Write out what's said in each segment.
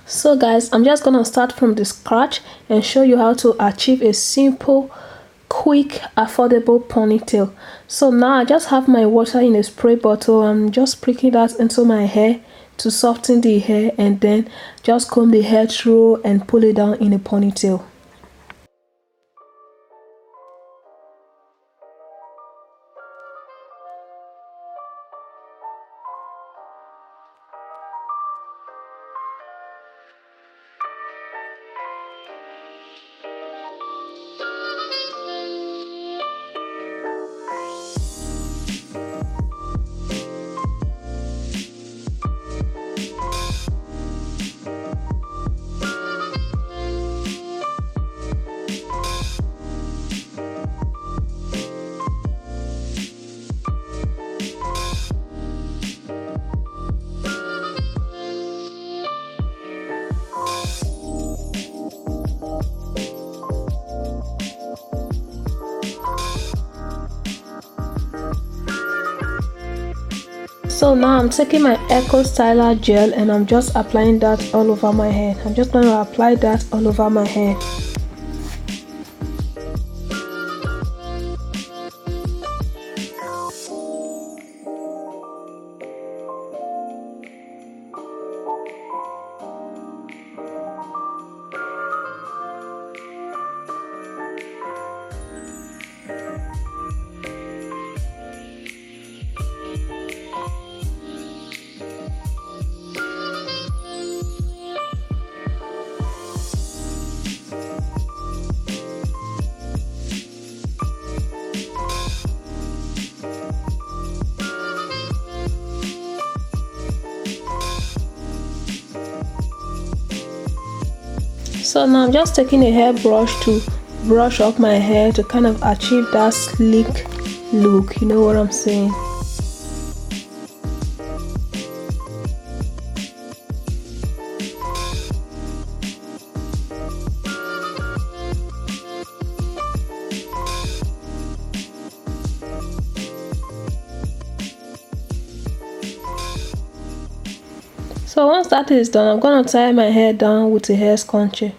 So guys, I'm just gonna start from the scratch and show you how to achieve a simple, quick, affordable ponytail. So now I just have my water in a spray bottle. I'm just sprinkling that into my hair to soften the hair, and then just comb the hair through and pull it down in a ponytail. So now I'm taking my Eco Styler gel and I'm just applying that all over my hair. I'm just going to apply that all over my hair. So now I'm just taking a hairbrush to brush up my hair to kind of achieve that sleek look, you know what I'm saying. So once that is done, I'm going to tie my hair down with a hair scrunchie.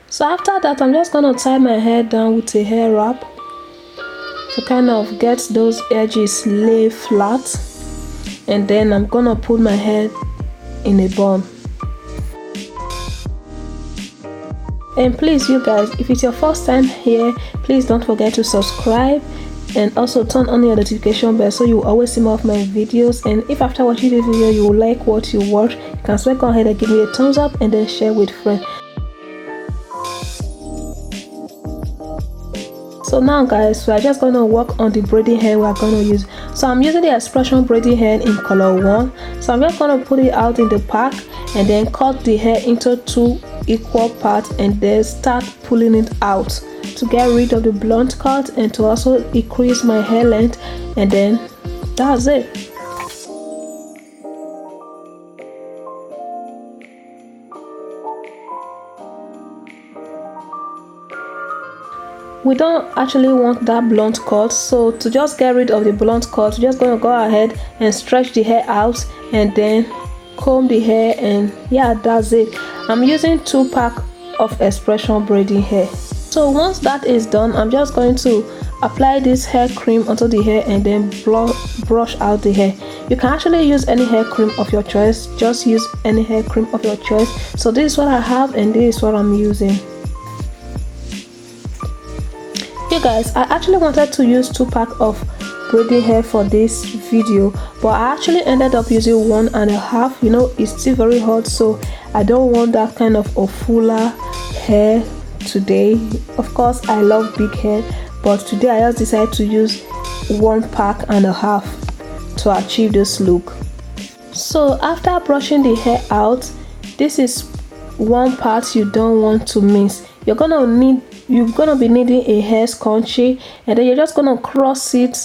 So after that, I'm just going to tie my hair down with a hair wrap to kind of get those edges lay flat, and then I'm going to put my hair in a bun. And please, you guys, if it's your first time here, please don't forget to subscribe and also turn on your notification bell so you will always see more of my videos. And if after watching this video you will like what you watch, you can still go ahead and give me a thumbs up and then share with friends. So now guys, we are just going to work on the braiding hair we are going to use. So I'm using the Expression braiding hair in color 1. So I'm just going to put it out in the pack and then cut the hair into 2 equal parts and then start pulling it out to get rid of the blunt cut and to also increase my hair length, and then that's it. We don't actually want that blunt cut, so to just get rid of the blunt cut, we're just going to go ahead and stretch the hair out and then comb the hair, and yeah, that's it. I'm using 2 packs of Expression braiding hair. So once that is done, I'm just going to apply this hair cream onto the hair and then brush out the hair. You can actually use any hair cream of your choice, just use any hair cream of your choice. So this is what I have and this is what I'm using. You guys, I actually wanted to use 2 packs of braiding hair for this video, but I actually ended up using 1.5. You know, it's still very hot, so I don't want that kind of a fuller hair today. Of course, I love big hair, but today I just decided to use 1.5 packs to achieve this look. So after brushing the hair out, this is one part you don't want to miss. You're gonna be needing a hair scrunchie, and then you're just gonna cross it.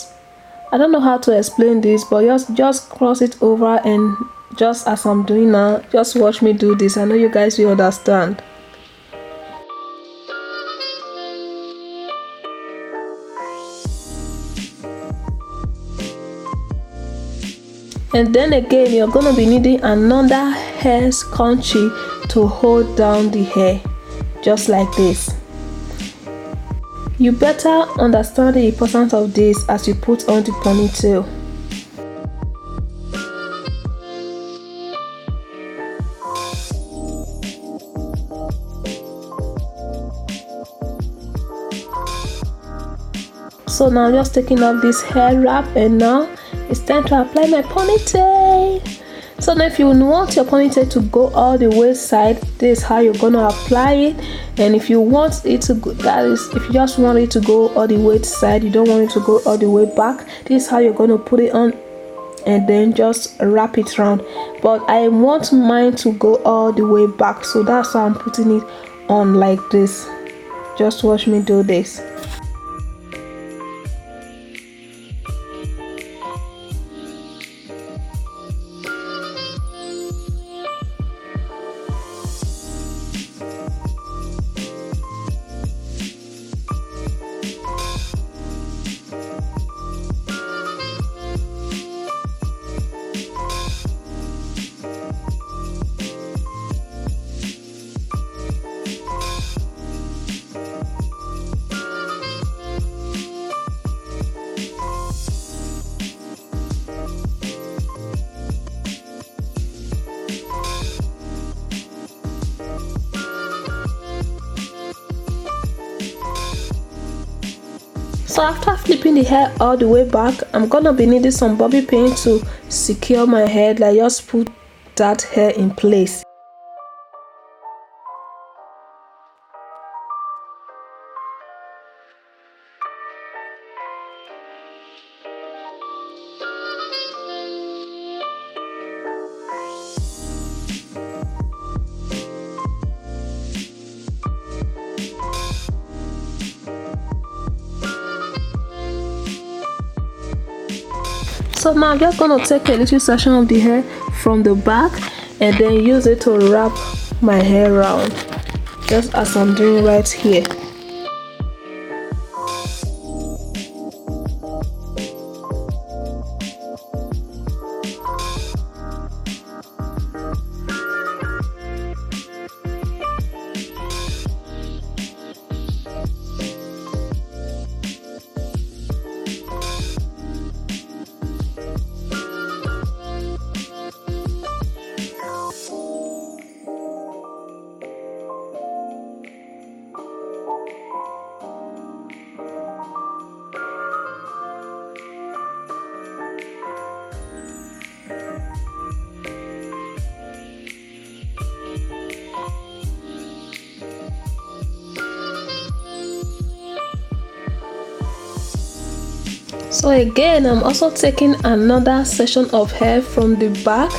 I don't know how to explain this, but just cross it over, and just as I'm doing now, just watch me do this. I know you guys will understand. And then again, you're gonna be needing another hair scrunchie to hold down the hair, just like this. You better understand the importance of this as you put on the ponytail. So now I'm just taking off this hair wrap, and now it's time to apply my ponytail. So now if you want your ponytail to go all the way side, this is how you're gonna apply it. And if you want it to go, that is, if you just want it to go all the way side, you don't want it to go all the way back, this is how you're gonna put it on, and then just wrap it around. But I want mine to go all the way back, so that's why I'm putting it on like this. Just watch me do this. So after flipping the hair all the way back, I'm gonna be needing some bobby pin to secure my head, like just put that hair in place. So now I'm just going to take a little section of the hair from the back and then use it to wrap my hair around, just as I'm doing right here. So again, I'm also taking another section of hair from the back,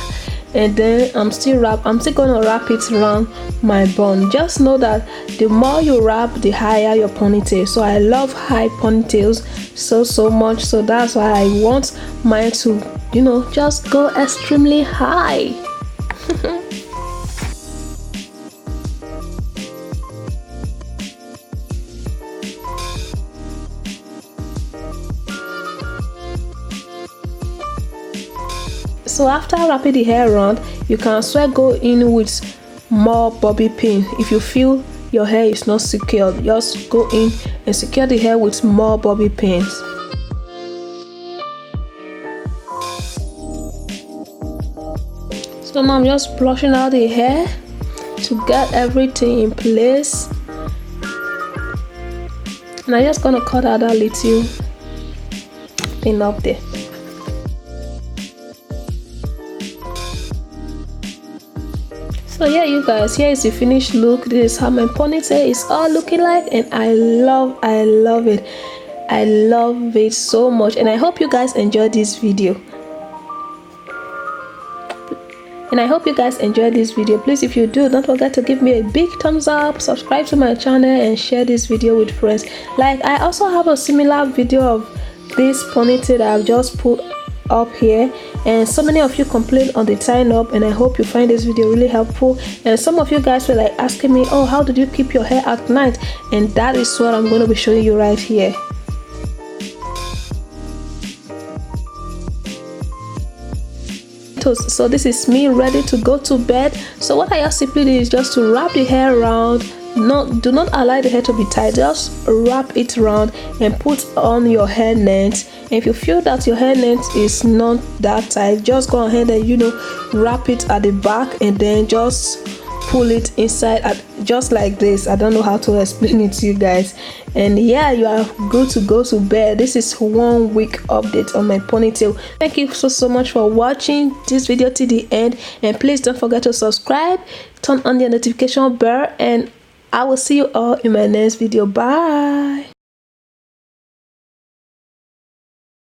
and then I'm still gonna wrap it around my bun. Just know that the more you wrap, the higher your ponytail. So I love high ponytails so much, so that's why I want mine to, you know, just go extremely high. So after wrapping the hair around, you can as well go in with more bobby pin. If you feel your hair is not secured, just go in and secure the hair with more bobby pins. So now I'm just brushing out the hair to get everything in place, and I'm just gonna cut out that little thing up there. So yeah, you guys, here is the finished look. This is how my ponytail is all looking like, and I love it. I love it so much, and I hope you guys enjoyed this video. Please, if you do, don't forget to give me a big thumbs up, subscribe to my channel, and share this video with friends. Like, I also have a similar video of this ponytail that I've just put up here, and so many of you complained on the tying up, and I hope you find this video really helpful. And some of you guys were like asking me, oh, how did you keep your hair at night? And that is what I'm going to be showing you right here. So this is me ready to go to bed. So what I just simply do is just to wrap the hair around. Do not allow the hair to be tight, just wrap it around and put on your hair length. And if you feel that your hair length is not that tight, just go ahead and, you know, wrap it at the back and then just pull it inside just like this. I don't know how to explain it to you guys. And yeah, you are good to go to bed. This is 1 week update on my ponytail. Thank you so much for watching this video to the end, and please don't forget to subscribe, turn on the notification bell, and I will see you all in my next video. Bye.